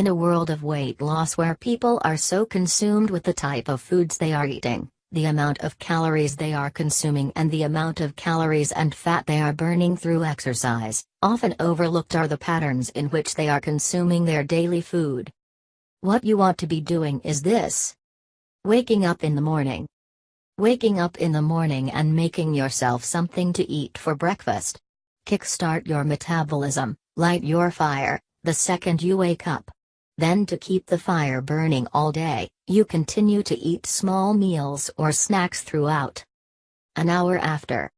In a world of weight loss where people are so consumed with the type of foods they are eating, the amount of calories they are consuming and the amount of calories and fat they are burning through exercise, often overlooked are the patterns in which they are consuming their daily food. What you want to be doing is this. Waking up in the morning. Waking up in the morning and making yourself something to eat for breakfast. Kickstart your metabolism, light your fire, the second you wake up. Then to keep the fire burning all day, you continue to eat small meals or snacks throughout. An hour after.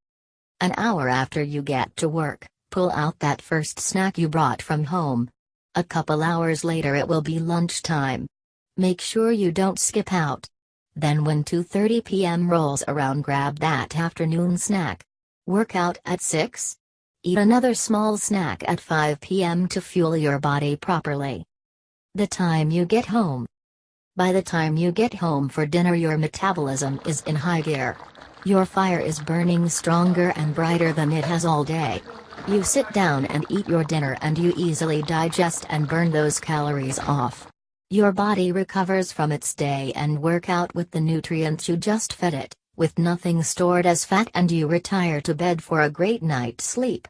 An hour after you get to work, pull out that first snack you brought from home. A couple hours later it will be lunchtime. Make sure you don't skip out. Then when 2:30 p.m. rolls around, grab that afternoon snack. Work out at 6. Eat another small snack at 5 p.m. to fuel your body properly. The time you get home. By the time you get home for dinner, your metabolism is in high gear. Your fire is burning stronger and brighter than it has all day. You sit down and eat your dinner and you easily digest and burn those calories off. Your body recovers from its day and workout with the nutrients you just fed it, with nothing stored as fat, and you retire to bed for a great night's sleep.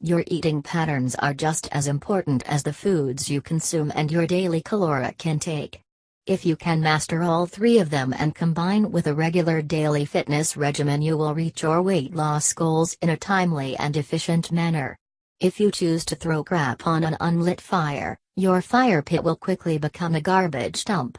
Your eating patterns are just as important as the foods you consume and your daily caloric intake. If you can master all three of them and combine with a regular daily fitness regimen, you will reach your weight loss goals in a timely and efficient manner. If you choose to throw crap on an unlit fire, your fire pit will quickly become a garbage dump.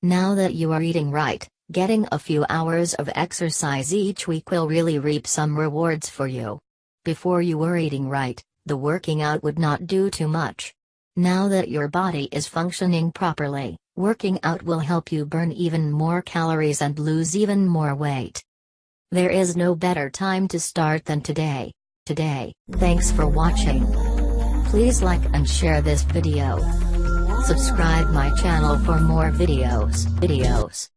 Now that you are eating right, getting a few hours of exercise each week will really reap some rewards for you. Before you were eating right, the working out would not do too much. Now that your body is functioning properly, working out will help you burn even more calories and lose even more weight. There is no better time to start than today. Thanks for watching. Please like and share this video. Subscribe my channel for more videos.